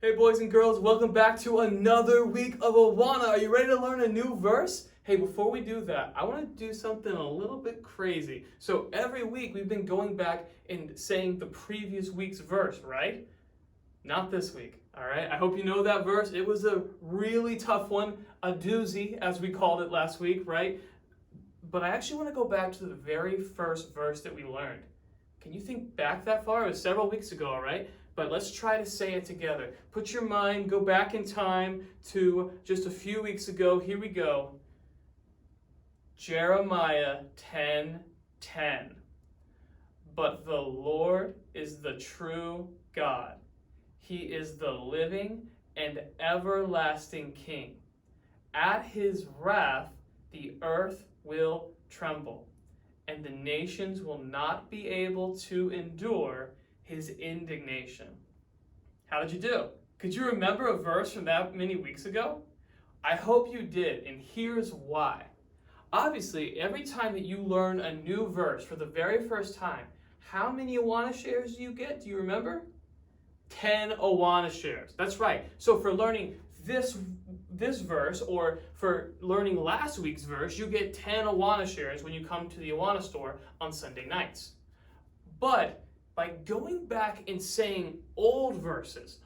Hey boys and girls, welcome back to another week of Awana. Are you ready to learn a new verse? Hey, before we do that, I want to do something a little bit crazy. So every week we've been going back and saying the previous week's verse, right? Not this week, all right? I hope you know that verse. It was a really tough one, a doozy, as we called it last week, right? But I actually want to go back to the very first verse that we learned. Can you think back that far? It was several weeks ago, all right? But let's try to say it together. Put your mind, go back in time to just a few weeks ago. Here we go. Jeremiah 10:10. But the Lord is the true God. He is the living and everlasting King. At his wrath, the earth will tremble, and the nations will not be able to endure his indignation. How did you do? Could you remember a verse from that many weeks ago? I hope you did, and here's why. Obviously, every time that you learn a new verse for the very first time, how many Awana shares do you get? Do you remember? 10 Awana shares. That's right. So for learning this verse, or for learning last week's verse, you get 10 Awana shares when you come to the Awana store on Sunday nights. But by going back and saying old verses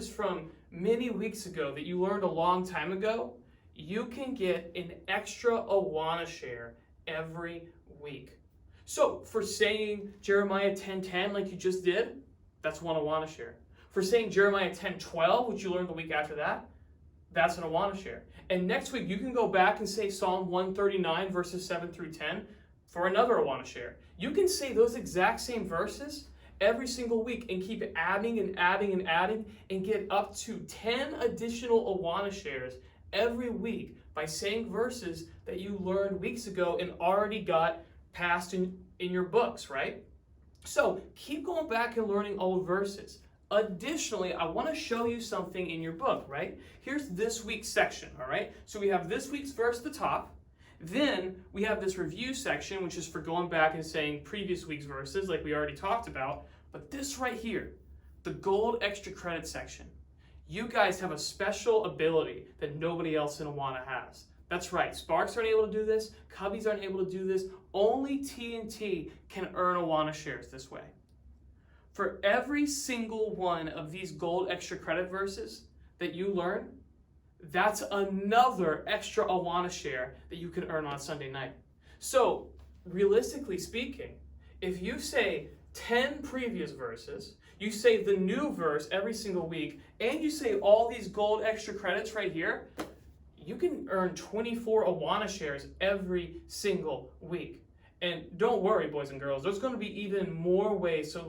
from many weeks ago that you learned a long time ago, you can get an extra Awana share every week. So for saying Jeremiah 10:10 like you just did, that's one Awana share. For saying Jeremiah 10:12, which you learned the week after that, that's an Awana share. And next week you can go back and say Psalm 139 verses 7 through 10 for another Awana share. You can say those exact same verses every single week and keep adding and adding and adding and get up to 10 additional Awana shares every week by saying verses that you learned weeks ago and already got passed in your books, right? So keep going back and learning old verses. Additionally, I want to show you something in your book, right? Here's this week's section, all right? So we have this week's verse at the top. Then we have this review section, which is for going back and saying previous week's verses like we already talked about. But this right here, the gold extra credit section, you guys have a special ability that nobody else in Awana has. That's right, Sparks aren't able to do this, Cubbies aren't able to do this, only T&T can earn Awana shares this way. For every single one of these gold extra credit verses that you learn, that's another extra Awana share that you can earn on Sunday night. So, realistically speaking, if you say 10 previous verses, you say the new verse every single week, and you say all these gold extra credits right here, you can earn 24 Awana shares every single week. And don't worry, boys and girls, there's going to be even more ways to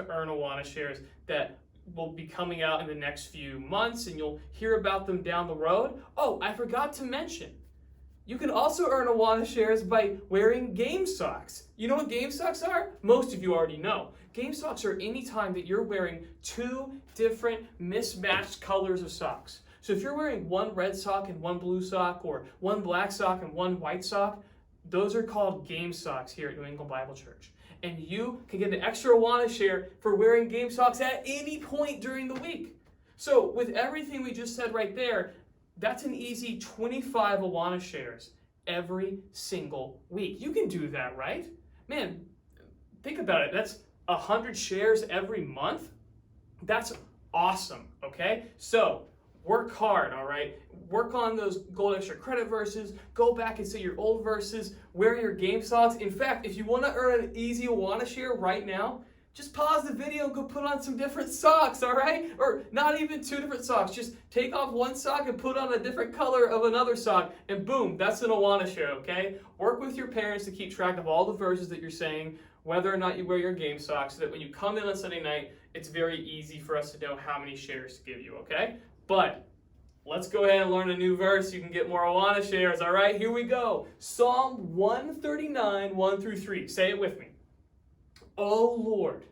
earn Awana shares that will be coming out in the next few months, and you'll hear about them down the road. Oh, I forgot to mention, you can also earn Awana shares by wearing game socks. You know what game socks are? Most of you already know. Game socks are any time that you're wearing two different mismatched colors of socks. So if you're wearing one red sock and one blue sock, or one black sock and one white sock, those are called game socks here at New England Bible Church. And you can get an extra Awana share for wearing game socks at any point during the week. So with everything we just said right there, that's an easy 25 Awana shares every single week. You can do that, right? Man, think about it. That's 100 shares every month. That's awesome, okay? So work hard, all right? Work on those gold extra credit verses. Go back and say your old verses. Wear your game socks. In fact, if you want to earn an easy Awana share right now, just pause the video and go put on some different socks, all right? Or not even two different socks. Just take off one sock and put on a different color of another sock, and boom, that's an Awana share, okay? Work with your parents to keep track of all the verses that you're saying, whether or not you wear your game socks, so that when you come in on Sunday night, it's very easy for us to know how many shares to give you, okay? But let's go ahead and learn a new verse. You can get more Awana shares, all right? Here we go. Psalm 139, 1 through 3. Say it with me. O Lord,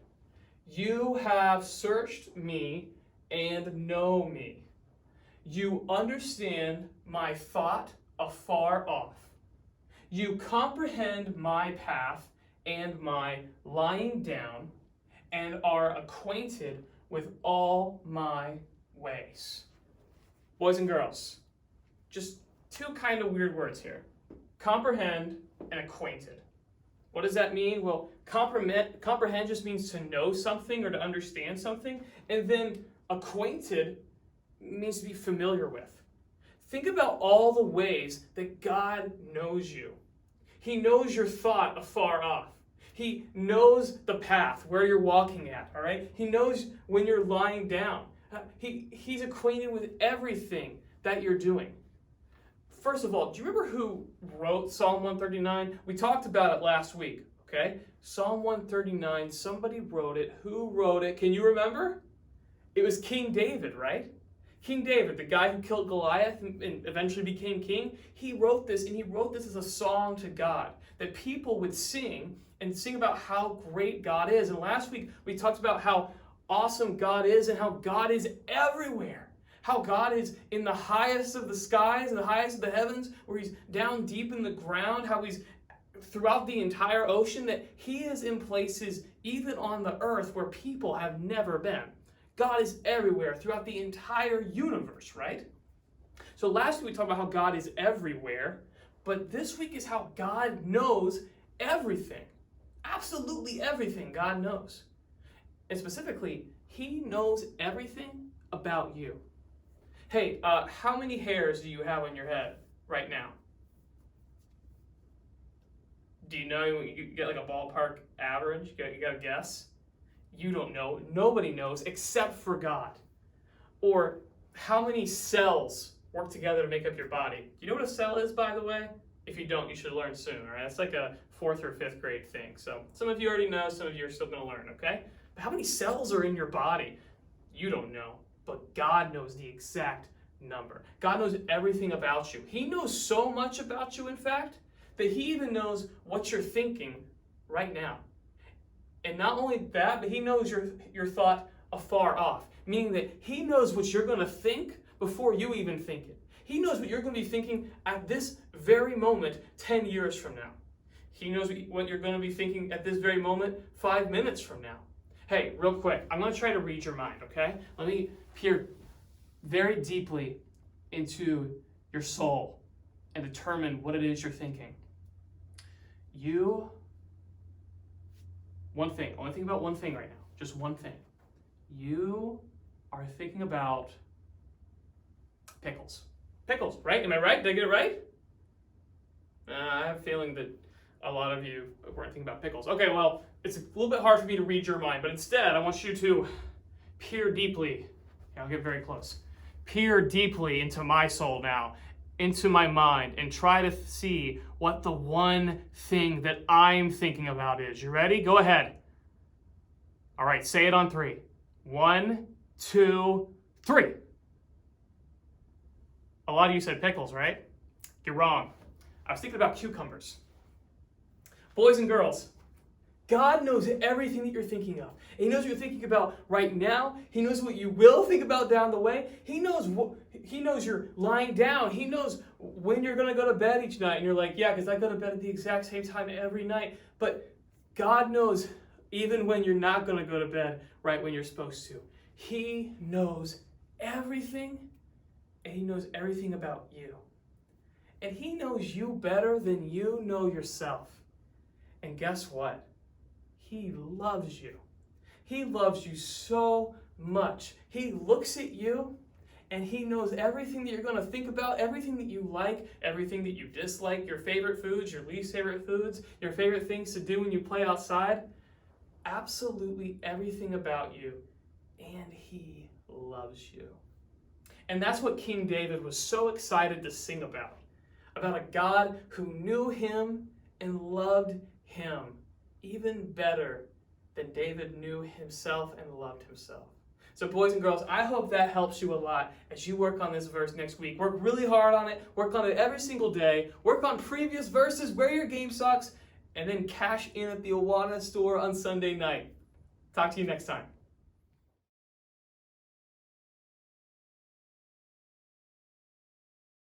you have searched me and know me. You understand my thought afar off. You comprehend my path and my lying down, and are acquainted with all my ways. Boys and girls, just two kind of weird words here. Comprehend and acquainted. What does that mean? Well, comprehend just means to know something or to understand something, and then acquainted means to be familiar with. Think about all the ways that God knows you. He knows your thought afar off. He knows the path, where you're walking at, all right? He knows when you're lying down. He's acquainted with everything that you're doing. First of all, do you remember who wrote Psalm 139? We talked about it last week, okay? Psalm 139, somebody wrote it. Who wrote it? Can you remember? It was King David, right? King David, the guy who killed Goliath and eventually became king, he wrote this, and he wrote this as a song to God that people would sing and sing about how great God is. And last week, we talked about how awesome God is and how God is everywhere. How God is in the highest of the skies and the highest of the heavens, where he's down deep in the ground, how he's throughout the entire ocean, that he is in places even on the earth where people have never been. God is everywhere throughout the entire universe, right? So last week we talked about how God is everywhere, but this week is how God knows everything. Absolutely everything God knows. And specifically, he knows everything about you. Hey, how many hairs do you have on your head right now? Do you know? You get like a ballpark average? You got a guess? You don't know. Nobody knows except for God. Or how many cells work together to make up your body? Do you know what a cell is, by the way? If you don't, you should learn soon, all right? It's like a 4th or 5th grade thing. So some of you already know, some of you are still going to learn, okay? But how many cells are in your body? You don't know, but God knows the exact number. God knows everything about you. He knows so much about you, in fact, that he even knows what you're thinking right now. And not only that, but he knows your thought afar off, meaning that he knows what you're going to think before you even think it. He knows what you're going to be thinking at this very moment 10 years from now. He knows what you're going to be thinking at this very moment 5 minutes from now. Hey, real quick, I'm going to try to read your mind, okay? Let me peer very deeply into your soul and determine what it is you're thinking. One thing, only think about one thing right now, just one thing. You are thinking about pickles. Pickles, right? Am I right? Did I get it right? I have a feeling that a lot of you weren't thinking about pickles. Okay, well, it's a little bit hard for me to read your mind, but instead I want you to peer deeply. I'll get very close. Peer deeply into my soul now, into my mind, and try to see what the one thing that I'm thinking about is. You ready? Go ahead. All right, say it on 3. 1, 2, 3. A lot of you said pickles, right? You're wrong. I was thinking about cucumbers. Boys and girls, God knows everything that you're thinking of. He knows what you're thinking about right now. He knows what you will think about down the way. He knows you're lying down. He knows when you're going to go to bed each night. And you're like, yeah, because I go to bed at the exact same time every night. But God knows even when you're not going to go to bed right when you're supposed to. He knows everything, and he knows everything about you. And he knows you better than you know yourself. And guess what? He loves you. He loves you so much. He looks at you and he knows everything that you're going to think about, everything that you like, everything that you dislike, your favorite foods, your least favorite foods, your favorite things to do when you play outside. Absolutely everything about you. And he loves you. And that's what King David was so excited to sing about a God who knew him and loved him even better than David knew himself and loved himself. So boys and girls, I hope that helps you a lot as you work on this verse next week. Work really hard on it. Work on it every single day. Work on previous verses. Wear your game socks. And then cash in at the Awana store on Sunday night. Talk to you next time.